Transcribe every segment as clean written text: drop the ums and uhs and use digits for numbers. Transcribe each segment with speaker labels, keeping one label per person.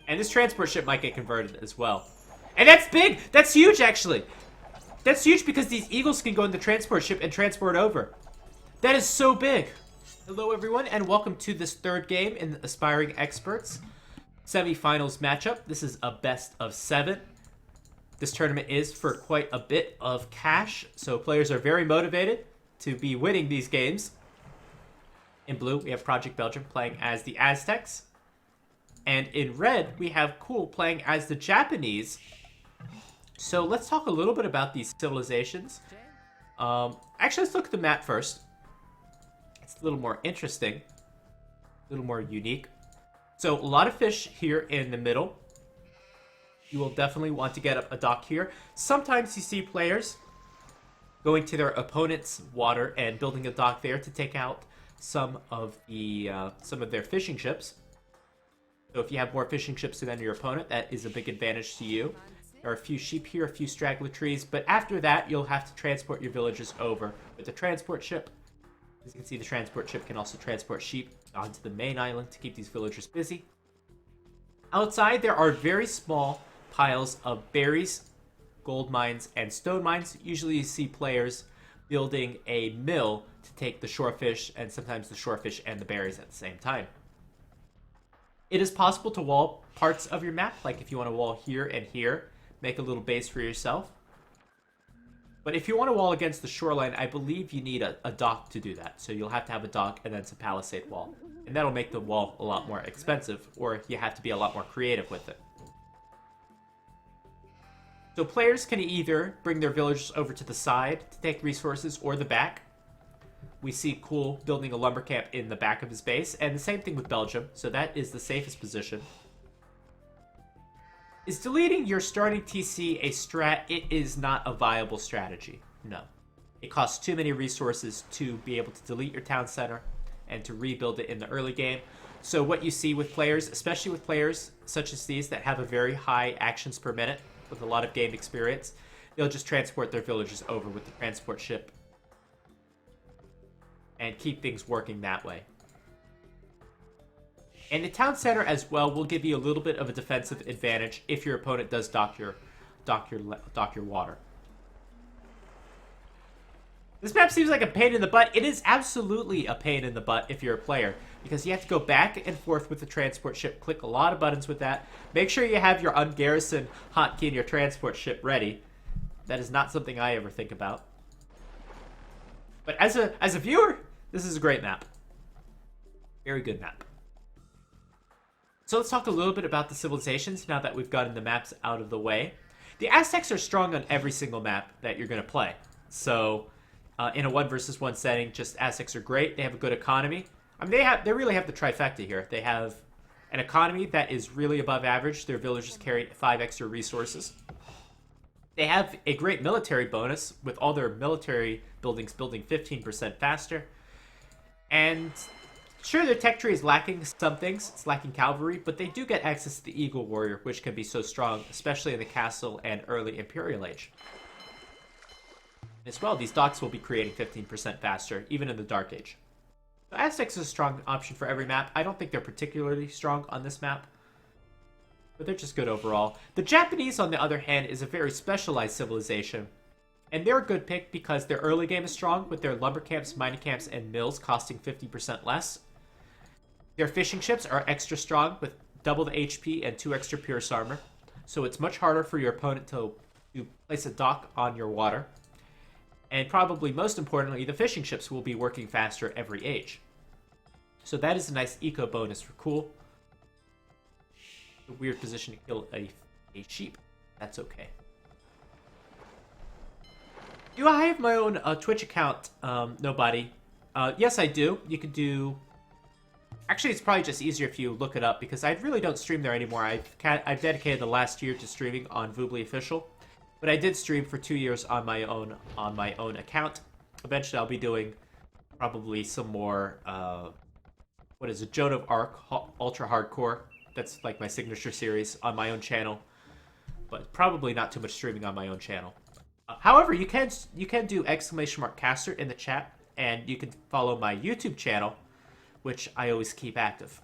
Speaker 1: And this transport ship might get converted as well. And that's big! That's huge, actually! That's huge because these eagles can go in the transport ship and transport over. That is so big! Hello, everyone, and welcome to this third game in the Aspiring Experts semifinals matchup. This is a best of 7. This tournament is for quite a bit of cash, so players are very motivated to be winning these games. In blue, we have Project Belgium playing as the Aztecs. And in red, we have Cool playing as the Japanese. So let's talk a little bit about these civilizations. Actually, let's look at the map first. It's a little more interesting, a little more unique. So a lot of fish here in the middle. You will definitely want to get up a dock here. Sometimes you see players going to their opponent's water and building a dock there to take out some of their fishing ships. So if you have more fishing ships than your opponent, that is a big advantage to you. There are a few sheep here, a few straggler trees, but after that, you'll have to transport your villagers over with the transport ship. As you can see, the transport ship can also transport sheep onto the main island to keep these villagers busy. Outside, there are very small piles of berries, gold mines, and stone mines. Usually you see players building a mill to take the shorefish and sometimes the shorefish and the berries at the same time. It is possible to wall parts of your map, like if you want to wall here and here, make a little base for yourself. But if you want to wall against the shoreline, I believe you need a dock to do that. So you'll have to have a dock and then some palisade wall. And that'll make the wall a lot more expensive, or you have to be a lot more creative with it. So players can either bring their villagers over to the side to take resources or the back. We see Cool building a lumber camp in the back of his base, and the same thing with Belgium, so that is the safest position. Is deleting your starting TC a strat? It is not a viable strategy, no. It costs too many resources to be able to delete your town center and to rebuild it in the early game. So what you see with players, especially with players such as these that have a very high actions per minute with a lot of game experience, they'll just transport their villagers over with the transport ship and keep things working that way. And the town center as well will give you a little bit of a defensive advantage if your opponent does dock your water. This map seems like a pain in the butt. It is absolutely a pain in the butt if you're a player, because you have to go back and forth with the transport ship, click a lot of buttons with that. Make sure you have your ungarrison hotkey in your transport ship ready. That is not something I ever think about. But as a viewer, this is a great map. Very good map. So let's talk a little bit about the civilizations now that we've gotten the maps out of the way. The Aztecs are strong on every single map that you're going to play. So in a 1 versus 1 setting, just Aztecs are great. They have a good economy. I mean, they really have the trifecta here. They have an economy that is really above average. Their villagers carry 5 extra resources. They have a great military bonus with all their military buildings building 15% faster. And sure, their tech tree is lacking some things. It's lacking cavalry, but they do get access to the Eagle Warrior, which can be so strong, especially in the Castle and early Imperial Age. As well, these docks will be creating 15% faster, even in the Dark Age. So Aztecs is a strong option for every map. I don't think they're particularly strong on this map, but they're just good overall. The Japanese, on the other hand, is a very specialized civilization. And they're a good pick because their early game is strong with their lumber camps, mining camps, and mills costing 50% less. Their fishing ships are extra strong with double the HP and 2 extra pierce armor. So it's much harder for your opponent to place a dock on your water. And probably most importantly, the fishing ships will be working faster every age. So that is a nice eco bonus for Cool. A weird position to kill a sheep. That's okay. Do I have my own Twitch account? Nobody. Yes, I do. You could do... Actually, it's probably just easier if you look it up, because I really don't stream there anymore. I've dedicated the last year to streaming on Voobly Official, but I did stream for 2 years on my own account. Eventually, I'll be doing probably some more. What is it? Joan of Arc Ultra Hardcore. That's like my signature series on my own channel, but probably not too much streaming on my own channel. However, you can do !caster in the chat, and you can follow my YouTube channel, which I always keep active.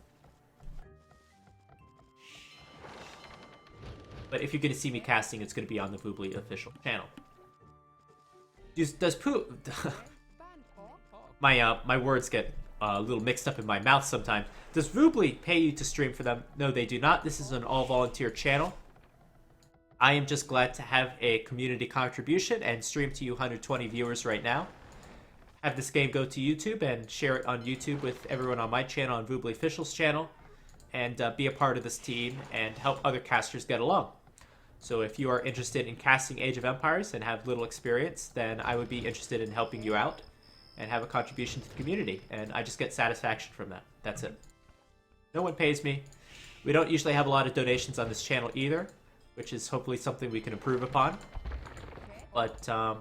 Speaker 1: But if you're going to see me casting, it's going to be on the Voobly official channel. Does Poo... my words get a little mixed up in my mouth sometimes. Does Voobly pay you to stream for them? No, they do not. This is an all-volunteer channel. I am just glad to have a community contribution and stream to you 120 viewers right now. Have this game go to YouTube and share it on YouTube with everyone on my channel, on Voobly Official's channel, and be a part of this team and help other casters get along. So if you are interested in casting Age of Empires and have little experience, then I would be interested in helping you out and have a contribution to the community. And I just get satisfaction from that. That's it. No one pays me. We don't usually have a lot of donations on this channel either, which is hopefully something we can improve upon. But no,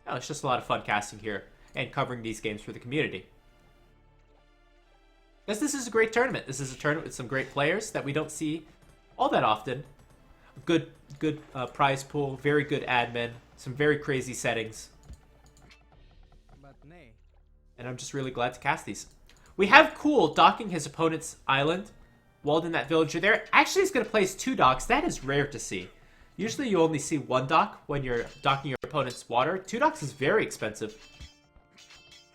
Speaker 1: it's just a lot of fun casting here and covering these games for the community. Because this is a great tournament. This is a tournament with some great players that we don't see all that often. Good prize pool, very good admin, some very crazy settings. And I'm just really glad to cast these. We have Cool docking his opponent's island. Walled in that villager there. Actually, he's going to place 2 docks. That is rare to see. Usually you only see 1 dock when you're docking your opponent's water. 2 docks is very expensive.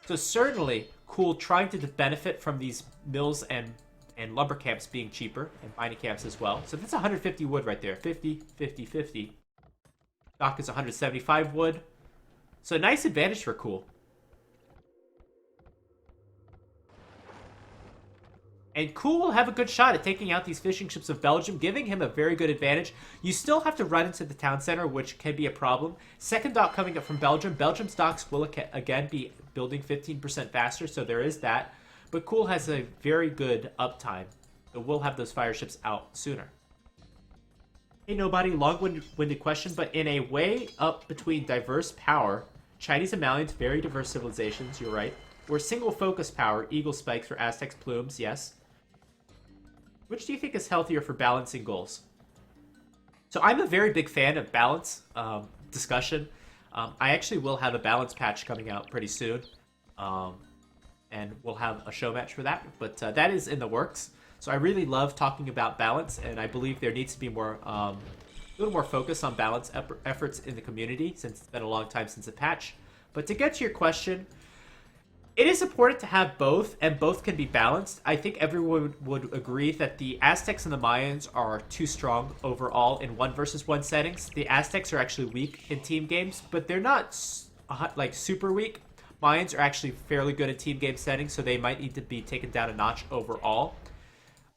Speaker 1: So certainly, Cool trying to benefit from these mills and lumber camps being cheaper, and mining camps as well. So that's 150 wood right there. 50, 50, 50. Dock is 175 wood. So a nice advantage for Cool. And Cool will have a good shot at taking out these fishing ships of Belgium, giving him a very good advantage. You still have to run into the town center, which can be a problem. Second dock coming up from Belgium. Belgium's docks will again be building 15% faster, so there is that. But Cool has a very good uptime, so we'll have those fire ships out sooner. Hey, nobody, long-winded question, but in a way up between diverse power, Chinese and Malians, very diverse civilizations, you're right, or single focus power, eagle spikes for Aztecs plumes, yes. Which do you think is healthier for balancing goals? So I'm a very big fan of balance discussion. I actually will have a balance patch coming out pretty soon. And we'll have a show match for that. But that is in the works. So I really love talking about balance. And I believe there needs to be more, a little more focus on balance efforts in the community, since it's been a long time since a patch. But to get to your question, it is important to have both, and both can be balanced. I think everyone would agree that the Aztecs and the Mayans are too strong overall in 1 versus 1 settings. The Aztecs are actually weak in team games, but they're not like super weak. Mayans are actually fairly good in team game settings, so they might need to be taken down a notch overall.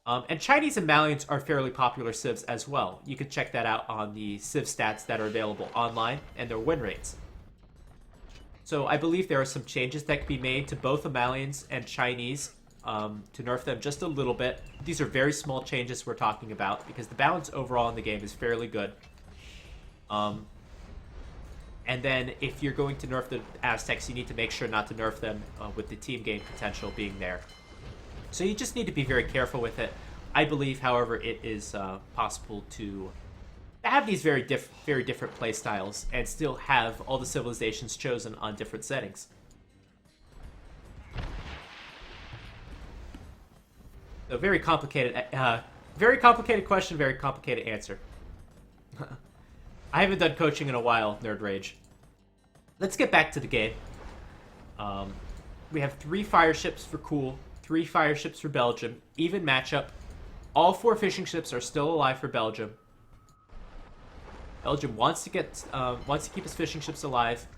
Speaker 1: And Chinese and Malians are fairly popular civs as well. You can check that out on the civ stats that are available online and their win rates. So I believe there are some changes that can be made to both the Malians and Chinese to nerf them just a little bit. These are very small changes we're talking about because the balance overall in the game is fairly good. And then if you're going to nerf the Aztecs, you need to make sure not to nerf them with the team game potential being there. So you just need to be very careful with it. I believe, however, it is possible to have these very different play styles and still have all the civilizations chosen on different settings. So very complicated question, very complicated answer. I haven't done coaching in a while, Nerd Rage. Let's get back to the game. We have 3 fire ships for Cool, 3 fire ships for Belgium, even matchup. All 4 fishing ships are still alive for Belgium. Belgium wants to keep his fishing ships alive,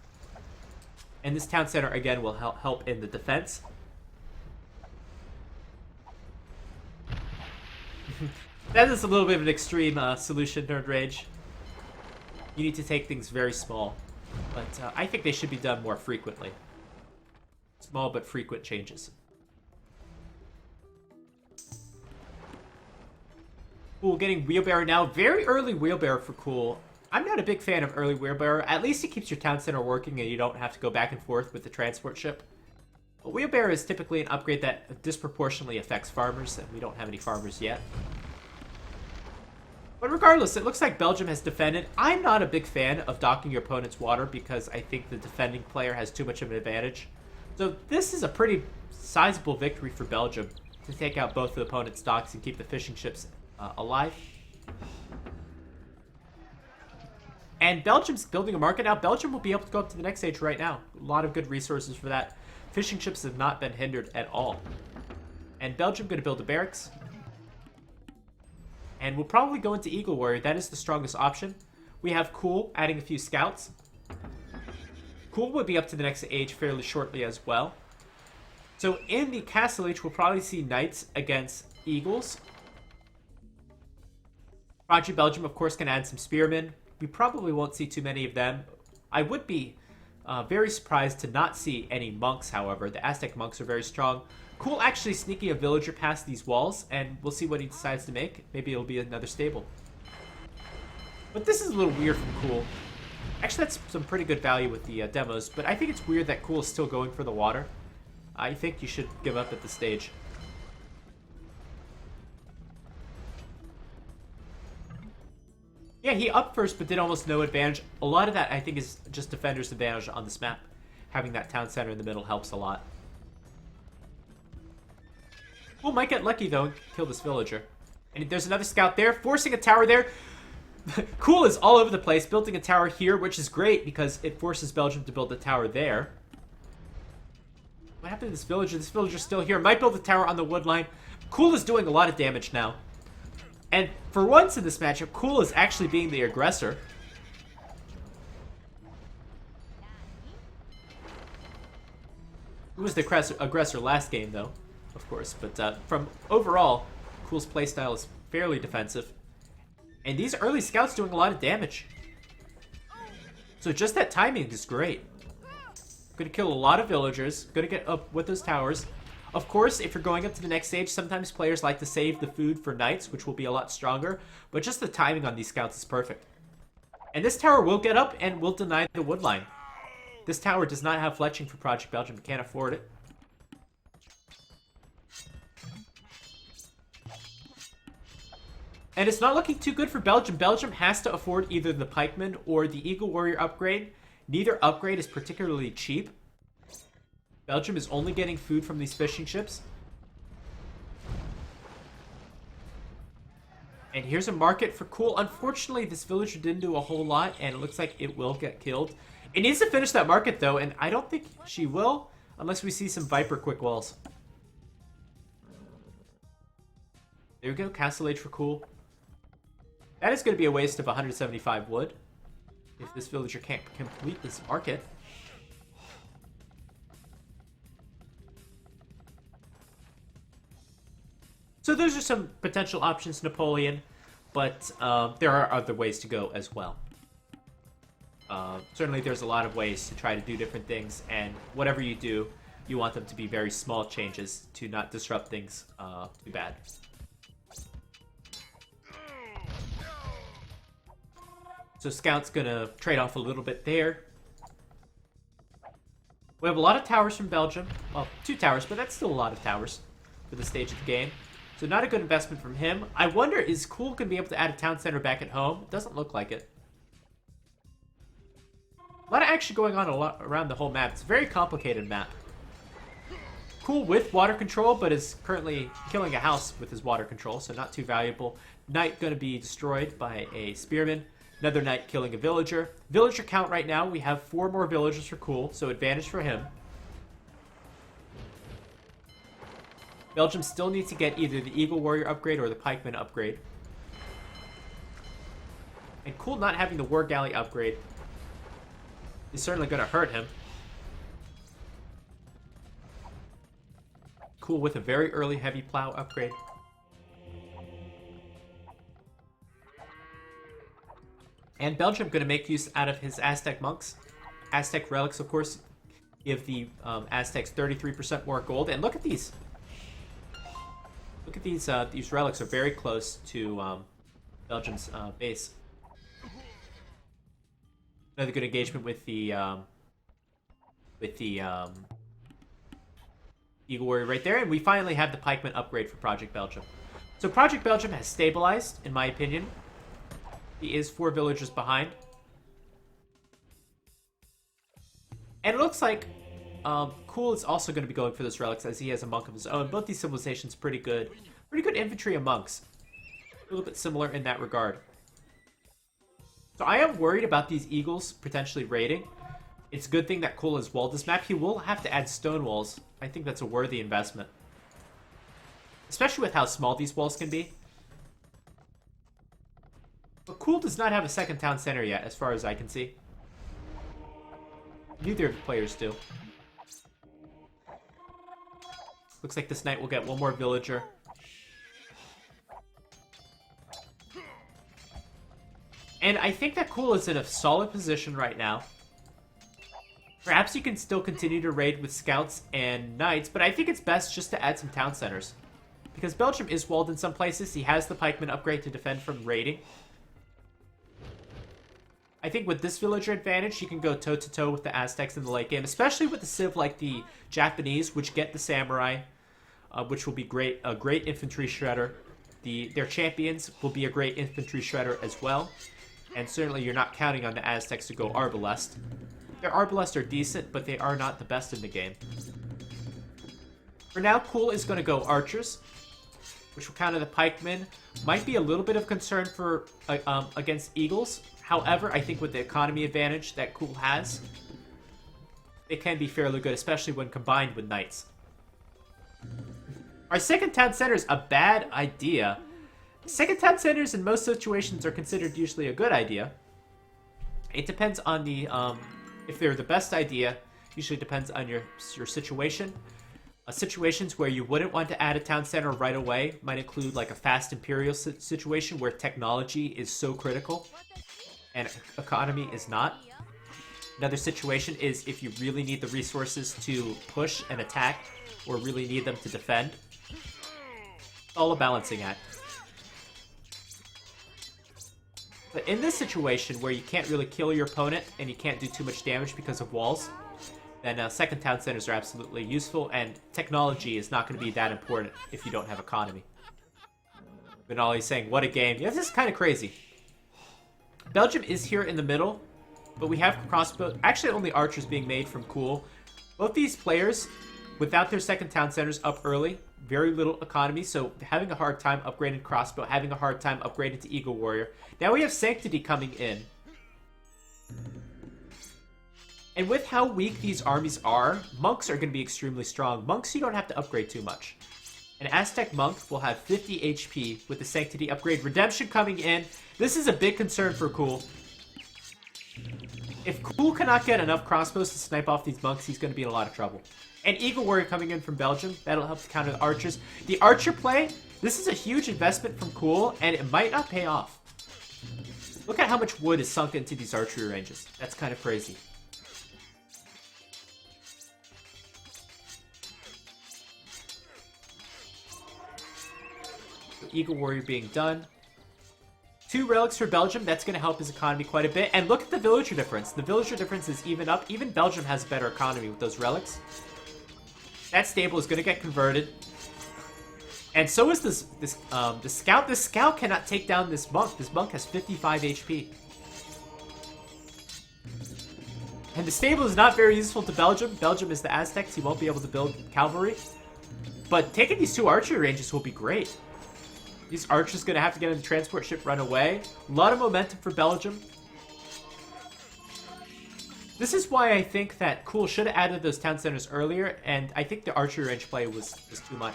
Speaker 1: and this town center again will help in the defense. That is a little bit of an extreme solution, Nerd Rage. You need to take things very small, but I think they should be done more frequently. Small but frequent changes. Cool, getting wheelbarrow now. Very early wheelbarrow for Cool. I'm not a big fan of early wheelbarrow. At least it keeps your town center working and you don't have to go back and forth with the transport ship. But wheelbarrow is typically an upgrade that disproportionately affects farmers, and we don't have any farmers yet. But regardless, it looks like Belgium has defended. I'm not a big fan of docking your opponent's water because I think the defending player has too much of an advantage. So this is a pretty sizable victory for Belgium to take out both the opponent's docks and keep the fishing ships alive. And Belgium's building a market now. Belgium will be able to go up to the next stage right now. A lot of good resources for that. Fishing ships have not been hindered at all. And Belgium going to build a barracks. And we'll probably go into Eagle Warrior. That is the strongest option. We have Cool adding a few scouts. Cool will be up to the next age fairly shortly as well. So in the Castle Age, we'll probably see Knights against Eagles. Project Belgium, of course, can add some Spearmen. We probably won't see too many of them. I would be very surprised to not see any monks, however. The Aztec monks are very strong. Cool actually sneaking a villager past these walls, and we'll see what he decides to make. Maybe it'll be another stable. But this is a little weird from Cool. Actually, that's some pretty good value with the demos, but I think it's weird that Cool is still going for the water. I think you should give up at this stage. Yeah, he upped first, but did almost no advantage. A lot of that, I think, is just defender's advantage on this map. Having that town center in the middle helps a lot. Cool might get lucky, though, and kill this villager. And there's another scout there, forcing a tower there. Cool is all over the place, building a tower here, which is great because it forces Belgium to build a tower there. What happened to this villager? This villager's still here. Might build a tower on the wood line. Cool is doing a lot of damage now. And for once in this matchup, Cool is actually being the aggressor. He was the aggressor last game, though, of course. But from overall, Cool's playstyle is fairly defensive. And these early scouts doing a lot of damage. So just that timing is great. Gonna kill a lot of villagers. Gonna get up with those towers. Of course, if you're going up to the next stage, sometimes players like to save the food for knights, which will be a lot stronger. But just the timing on these scouts is perfect. And this tower will get up and will deny the wood line. This tower does not have fletching for Project Belgium. Can't afford it. And it's not looking too good for Belgium. Belgium has to afford either the Pikeman or the Eagle Warrior upgrade. Neither upgrade is particularly cheap. Belgium is only getting food from these fishing ships. And here's a market for Cool. Unfortunately, this villager didn't do a whole lot, and it looks like it will get killed. It needs to finish that market, though, and I don't think she will, unless we see some Viper quick walls. There we go, Castle Age for Cool. That is going to be a waste of 175 wood if this villager can't complete this market. So those are some potential options, Napoleon, but there are other ways to go as well. Certainly there's a lot of ways to try to do different things, and whatever you do, you want them to be very small changes to not disrupt things too bad. So Scout's gonna trade off a little bit there. We have a lot of towers from Belgium. Well, 2 towers, but that's still a lot of towers for the stage of the game. So not a good investment from him. I wonder, is Cool gonna be able to add a town center back at home? It doesn't look like it. A lot of action going on around the whole map. It's a very complicated map. Cool with water control, but is currently killing a house with his water control, so not too valuable. Knight gonna be destroyed by a spearman. Another knight killing a villager. Villager count right now, we have 4 more villagers for Cool, so advantage for him. Belgium still needs to get either the Eagle Warrior upgrade or the Pikeman upgrade. And Cool not having the War Galley upgrade is certainly going to hurt him. Cool with a very early heavy plow upgrade. And Belgium going to make use out of his Aztec monks. Aztec relics, of course, give the Aztecs 33% more gold. And look at these. Look at these relics are very close to Belgium's base. Another good engagement with the Eagle Warrior right there, and we finally have the Pikeman upgrade for Project Belgium. So Project Belgium has stabilized, in my opinion. He is 4 villagers behind. And it looks like Cool is also going to be going for those relics as he has a monk of his own. Both these civilizations pretty good. Pretty good infantry and monks. A little bit similar in that regard. So I am worried about these Eagles potentially raiding. It's a good thing that Cole has walled this map. He will have to add stone walls. I think that's a worthy investment. Especially with how small these walls can be. But Cool does not have a second town center yet, as far as I can see. Neither of the players do. Looks like this knight will get one more villager. And I think that Cool is in a solid position right now. Perhaps you can still continue to raid with scouts and knights, but I think it's best just to add some town centers. Because Belgium is walled in some places, he has the pikeman upgrade to defend from raiding. I think with this villager advantage, he can go toe-to-toe with the Aztecs in the late game, especially with the civ like the Japanese, which get the samurai, which will be great, a great infantry shredder. Their champions will be a great infantry shredder as well. And certainly you're not counting on the Aztecs to go arbalest. Their arbalest are decent, but they are not the best in the game. For now, Cool is going to go archers, which will counter the pikemen. Might be a little bit of concern for against eagles. However, I think with the economy advantage that Cool has, it can be fairly good, especially when combined with knights. Our second town center is a bad idea. Second town centers in most situations are considered usually a good idea. It depends on the, if they're the best idea, usually depends on your situation. Situations where you wouldn't want to add a town center right away might include like a fast imperial situation where technology is so critical and economy is not. Another situation is if you really need the resources to push and attack or really need them to defend. It's all a balancing act. But in this situation where you can't really kill your opponent and you can't do too much damage because of walls, then second town centers are absolutely useful, and technology is not going to be that important if you don't have economy. Benali's saying, what a game. Yeah, this is kind of crazy. Belgium is here in the middle, but we have crossbow. Actually, only archers being made from Cool. Both these players, without their second town centers up early, very little economy, so having a hard time upgrading crossbow, having a hard time upgrading to Eagle Warrior. Now we have Sanctity coming in. And with how weak these armies are, monks are going to be extremely strong. Monks you don't have to upgrade too much. An Aztec monk will have 50 HP with the Sanctity upgrade. Redemption coming in. This is a big concern for Cool. If Cool cannot get enough crossbows to snipe off these monks, he's going to be in a lot of trouble. And Eagle Warrior coming in from Belgium. That'll help to counter the archers. The archer play, this is a huge investment from Cool, and it might not pay off. Look at how much wood is sunk into these archery ranges. That's kind of crazy. So Eagle Warrior being done. 2 relics for Belgium. That's going to help his economy quite a bit. And look at the villager difference. The villager difference is even up. Even Belgium has a better economy with those relics. That stable is going to get converted. And so is the scout. The scout cannot take down this monk. This monk has 55 HP. And the stable is not very useful to Belgium. Belgium is the Aztecs. He won't be able to build cavalry. But taking these 2 archery ranges will be great. These archers going to have to get in the transport ship, run away. A lot of momentum for Belgium. This is why I think that Cool should have added those town centers earlier, and I think the archery range play was too much.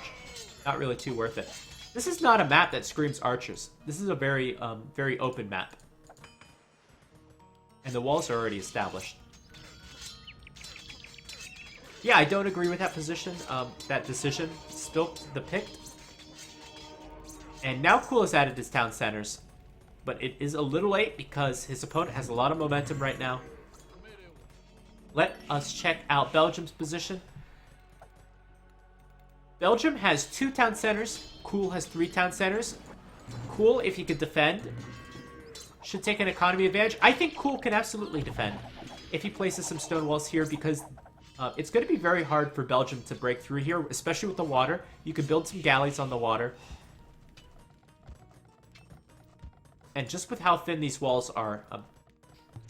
Speaker 1: Not really too worth it. This is not a map that screams archers. This is a very, very open map. And the walls are already established. Yeah, I don't agree with that position, that decision. Still the pick. And now Cool has added his town centers. But it is a little late because his opponent has a lot of momentum right now. Let us check out Belgium's position. Belgium has 2 town centers. Cool has 3 town centers. Cool, if he could defend, should take an economy advantage. I think Cool can absolutely defend if he places some stone walls here, because it's going to be very hard for Belgium to break through here, especially with the water. You can build some galleys on the water. And just with how thin these walls are,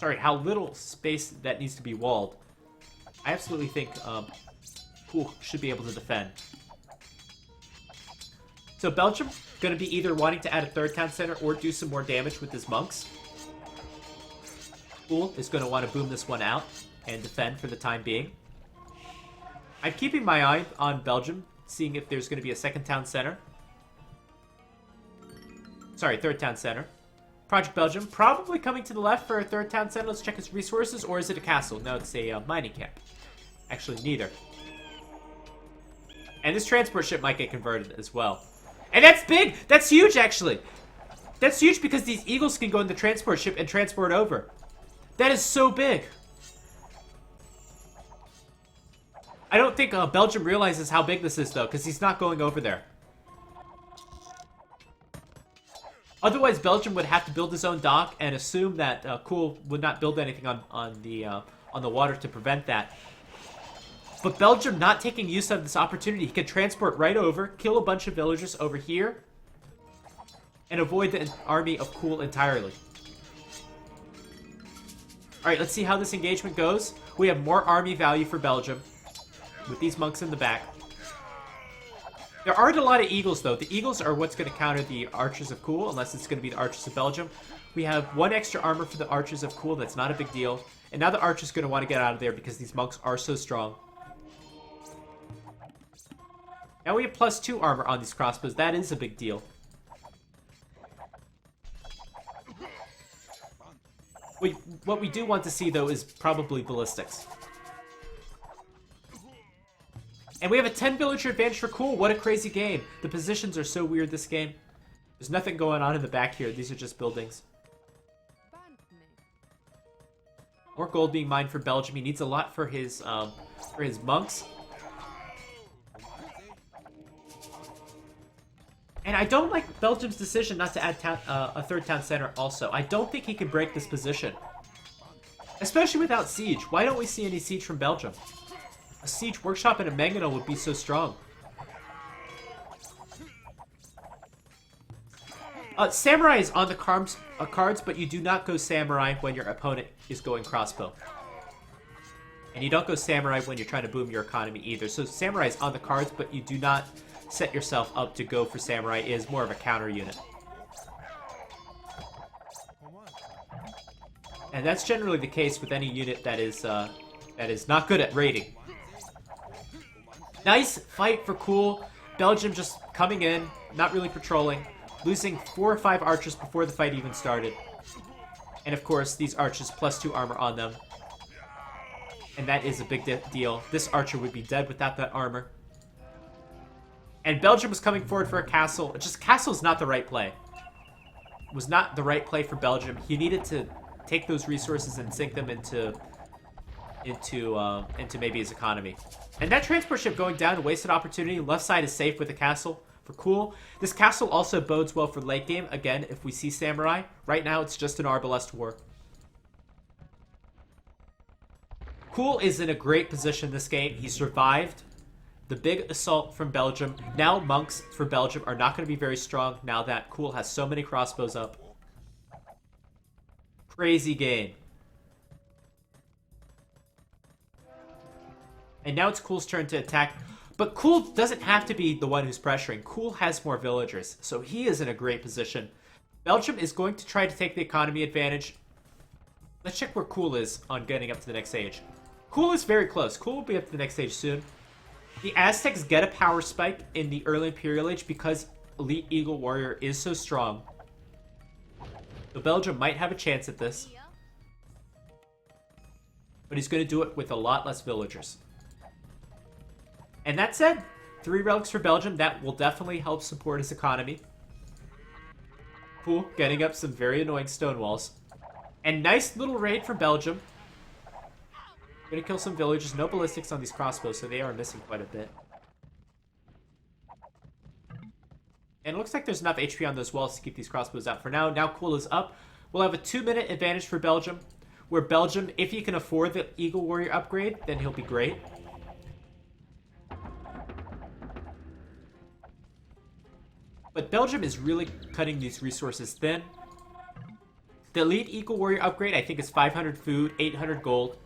Speaker 1: how little space that needs to be walled, I absolutely think Cool should be able to defend. So Belgium going to be either wanting to add a 3rd town center or do some more damage with his monks. Cool is going to want to boom this one out and defend for the time being. I'm keeping my eye on Belgium, seeing if there's going to be a second town center. Sorry, third town center. Project Belgium, probably coming to the left for a third town center. Let's check its resources, or is it a castle? No, it's a mining camp. Actually, neither. And this transport ship might get converted as well. And that's big! That's huge, actually! That's huge because these eagles can go in the transport ship and transport over. That is so big. I don't think Belgium realizes how big this is, though, because he's not going over there. Otherwise, Belgium would have to build his own dock and assume that Cool would not build anything on the water to prevent that. But Belgium not taking use of this opportunity, he can transport right over, kill a bunch of villagers over here, and avoid the army of Cool entirely. Alright, let's see how this engagement goes. We have more army value for Belgium, with these monks in the back. There aren't a lot of eagles, though. The eagles are what's going to counter the archers of Cool, unless it's going to be the archers of Belgium. We have one extra armor for the archers of Cool. That's not a big deal. And now the archer's going to want to get out of there because these monks are so strong. Now we have +2 armor on these crossbows. That is a big deal. What we do want to see, though, is probably ballistics. And we have a 10 villager advantage for Cool. What a crazy game. The positions are so weird this game. There's nothing going on in the back here. These are just buildings. More gold being mined for Belgium. He needs a lot for his monks. And I don't like Belgium's decision not to add a third town center also. I don't think he can break this position. Especially without siege. Why don't we see any siege from Belgium? A siege workshop and a mangonel would be so strong. Samurai is on the cards, but you do not go samurai when your opponent is going crossbow. And you don't go samurai when you're trying to boom your economy either. So samurai is on the cards, but you do not set yourself up to go for samurai. It is more of a counter unit. And that's generally the case with any unit that is not good at raiding. Nice fight for Cool. Belgium just coming in, not really patrolling, losing 4 or 5 archers before the fight even started. And of course, these archers +2 armor on them. And that is a big deal. This archer would be dead without that armor. And Belgium was coming forward for a castle. Just castle is not the right play. It was not the right play for Belgium. He needed to take those resources and sink them into maybe his economy. And that transport ship going down, wasted opportunity. Left side is safe with the castle for Cool. This castle also bodes well for late game. Again, if we see samurai. Right now, it's just an arbalest war. Cool is in a great position this game. He survived the big assault from Belgium. Now monks for Belgium are not going to be very strong now that Cool has so many crossbows up. Crazy game. And now it's Cool's turn to attack. But Cool doesn't have to be the one who's pressuring. Cool has more villagers, so he is in a great position. Belgium is going to try to take the economy advantage. Let's check where Cool is on getting up to the next stage. Cool is very close. Cool will be up to the next stage soon. The Aztecs get a power spike in the early Imperial Age because Elite Eagle Warrior is so strong. So Belgium might have a chance at this. But he's going to do it with a lot less villagers. And that said, 3 relics for Belgium. That will definitely help support his economy. Cool, getting up some very annoying stone walls. And nice little raid for Belgium. Gonna kill some villagers. No ballistics on these crossbows, so they are missing quite a bit. And it looks like there's enough HP on those walls to keep these crossbows out for now. Now Cool is up. We'll have a 2-minute advantage for Belgium. Where Belgium, if he can afford the Eagle Warrior upgrade, then he'll be great. But Belgium is really cutting these resources thin. The Elite Eagle Warrior upgrade, I think, is 500 food, 800 gold.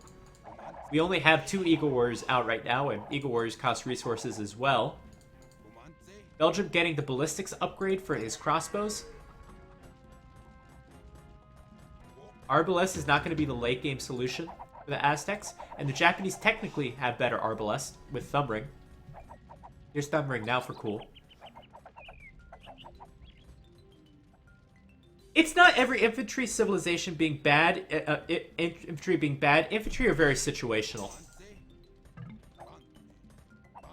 Speaker 1: We only have 2 Eagle Warriors out right now, and Eagle Warriors cost resources as well. Belgium getting the ballistics upgrade for his crossbows. Arbalest is not going to be the late game solution for the Aztecs, and the Japanese technically have better Arbalest with Thumb Ring. Here's Thumb Ring now for cool. It's not every infantry civilization being bad. Infantry being bad. Infantry are very situational.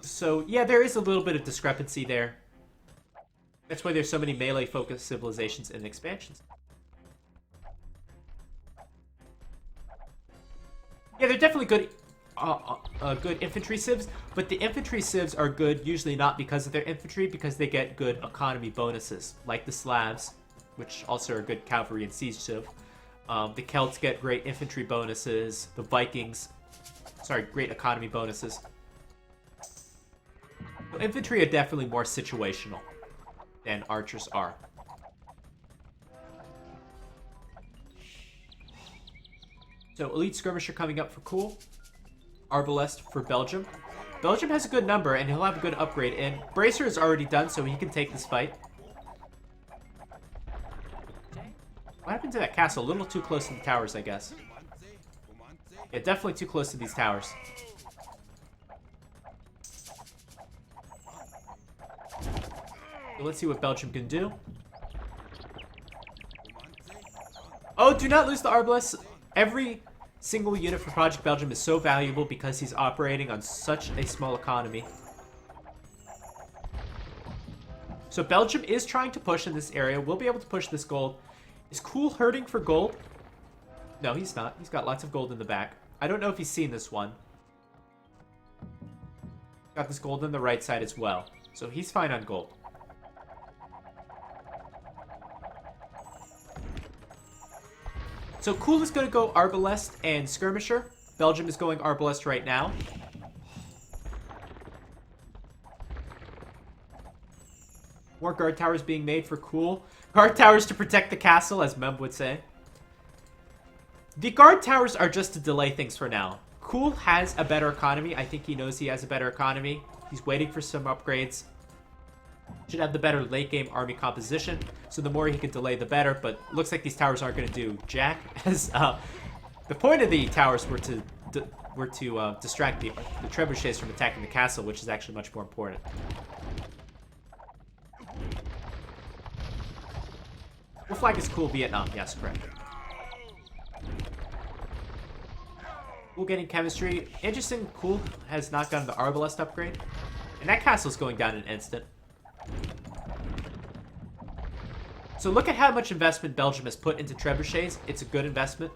Speaker 1: So yeah, there is a little bit of discrepancy there. That's why there's so many melee-focused civilizations and expansions. Yeah, they're definitely good, good infantry civs, but the infantry civs are good usually not because of their infantry, because they get good economy bonuses, like the Slavs, which also are good cavalry and siege civ. The Celts get great infantry bonuses. The Vikings, great economy bonuses. So infantry are definitely more situational than archers are. So elite skirmisher coming up for cool. Arbalest for Belgium. Belgium has a good number and he'll have a good upgrade. And Bracer is already done, so he can take this fight. What happened to that castle? A little too close to the towers, I guess. Yeah, definitely too close to these towers. So let's see what Belgium can do. Oh, do not lose the Arbalest. Every single unit for Project Belgium is so valuable because he's operating on such a small economy. So Belgium is trying to push in this area. We'll be able to push this gold. Is Cool hurting for gold? No, he's not. He's got lots of gold in the back. I don't know if he's seen this one. Got this gold on the right side as well. So he's fine on gold. So Cool is going to go Arbalest and Skirmisher. Belgium is going Arbalest right now. More guard towers being made for Cool. Guard towers to protect the castle, as Mem would say. The guard towers are just to delay things for now. Cool has a better economy. I think he knows he has a better economy. He's waiting for some upgrades. Should have the better late game army composition. So the more he can delay, the better. But looks like these towers aren't going to do jack. As the point of the towers were to distract the trebuchets from attacking the castle, which is actually much more important. What flag is Cool? Vietnam. Yes, correct. Cool getting chemistry. Interesting. Cool has not gotten the Arbalest upgrade. And that castle's going down in an instant. So look at how much investment Belgium has put into trebuchets. It's a good investment.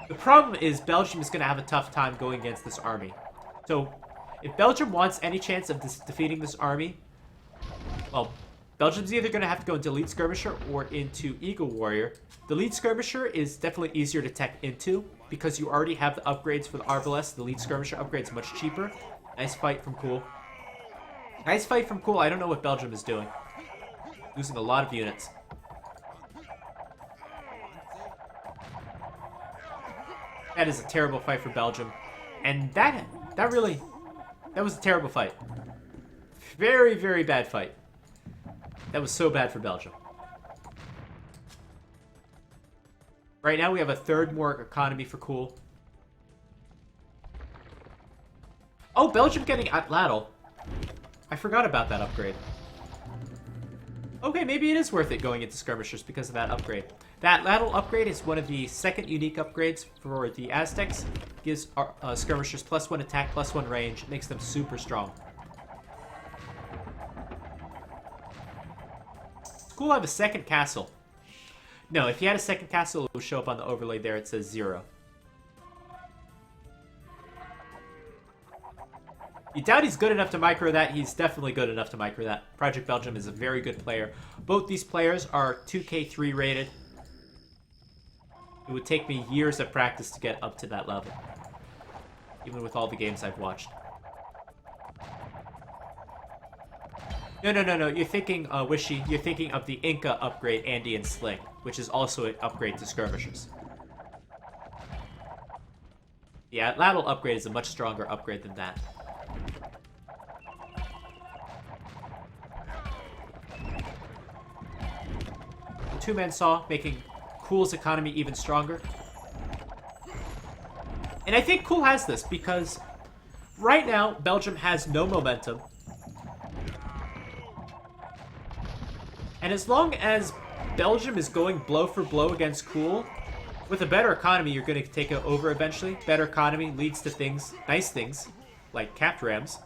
Speaker 1: The problem is Belgium is going to have a tough time going against this army. So if Belgium wants any chance of defeating this army, well, Belgium's either going to have to go into Elite Skirmisher or into Eagle Warrior. The Elite Skirmisher is definitely easier to tech into because you already have the upgrades for the Arbalest. The Elite Skirmisher upgrade's much cheaper. Nice fight from Cool. Nice fight from Cool. I don't know what Belgium is doing. Losing a lot of units. That is a terrible fight for Belgium. And that was a terrible fight. Very, very bad fight. That was so bad for Belgium. Right now we have a third more economy for Cool. Oh, Belgium getting Atlatl. I forgot about that upgrade. Okay, maybe it is worth it going into Skirmishers because of that upgrade. That Atlatl upgrade is one of the second unique upgrades for the Aztecs. Gives Skirmishers +1 attack, +1 range. It makes them super strong. Cool have a second castle. No, if he had a second castle, it would show up on the overlay there. It says 0. You doubt he's good enough to micro that. He's definitely good enough to micro that. Project Belgium is a very good player. Both these players are 2K3 rated. It would take me years of practice to get up to that level. Even with all the games I've watched. No. You're thinking, Wishy, you're thinking of the Inca upgrade, Andy and Sling, which is also an upgrade to Skirmishers. The Atlatl upgrade is a much stronger upgrade than that. two-man saw, making Cool's economy even stronger. And I think Cool has this because right now, Belgium has no momentum. And as long as Belgium is going blow for blow against Cool, with a better economy, you're going to take it over eventually. Better economy leads to things, nice things, like capped rams.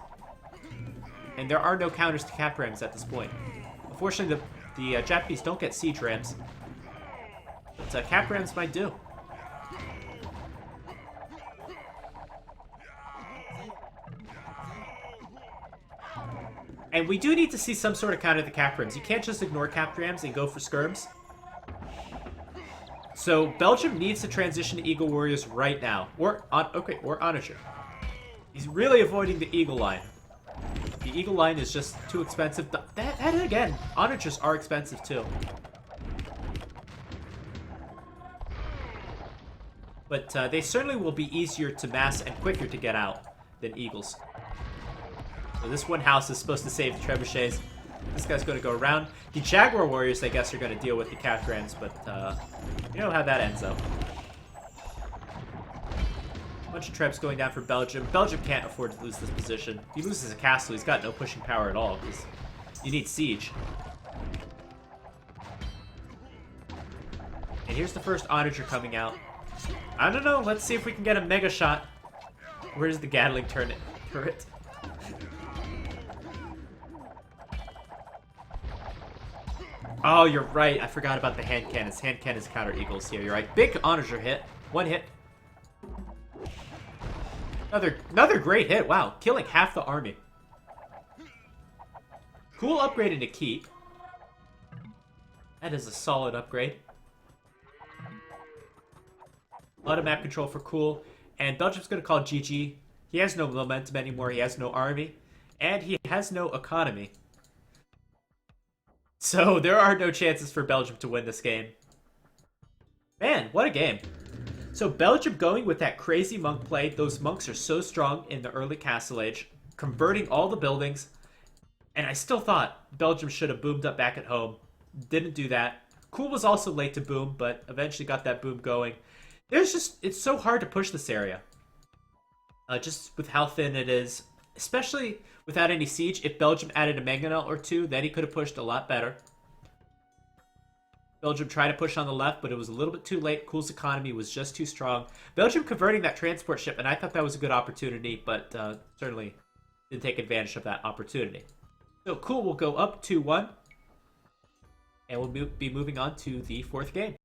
Speaker 1: And there are no counters to capped rams at this point. Unfortunately, the Japanese don't get siege rams. But capped rams might do. And we do need to see some sort of counter to the capped rams. You can't just ignore capped rams and go for skirms. So Belgium needs to transition to Eagle Warriors right now. Or Onager. He's really avoiding the Eagle line. The Eagle line is just too expensive. That again, Onagers are expensive too. But they certainly will be easier to mass and quicker to get out than Eagles. So this one house is supposed to save the trebuchets. This guy's going to go around. The Jaguar Warriors, I guess, are going to deal with the capped rams, but you know how that ends up. Bunch of trebs going down for Belgium. Belgium can't afford to lose this position. If he loses a castle, he's got no pushing power at all, because you need siege. And here's the first Onager coming out. I don't know, let's see if we can get a mega shot. Where's the Gatling turret? Oh, you're right. I forgot about the hand cannons. Hand cannons counter eagles here. You're right. Big Onager hit. One hit. Another great hit. Wow. Killing half the army. Cool upgrade into keep. That is a solid upgrade. A lot of map control for Cool. And Belgium's going to call GG. He has no momentum anymore. He has no army. And he has no economy. So there are no chances for Belgium to win this game. Man, what a game. So Belgium going with that crazy monk play. Those monks are so strong in the early Castle Age, converting all the buildings. And I still thought Belgium should have boomed up back at home. Didn't do that. Cool was also late to boom, but eventually got that boom going. It's so hard to push this area. Just with how thin it is. Especially without any siege. If Belgium added a mangonel or two, then he could have pushed a lot better. Belgium tried to push on the left, but it was a little bit too late. Cool's economy was just too strong. Belgium converting that transport ship, and I thought that was a good opportunity, but certainly didn't take advantage of that opportunity. So Cool will go up 2-1, and we'll be moving on to the fourth game.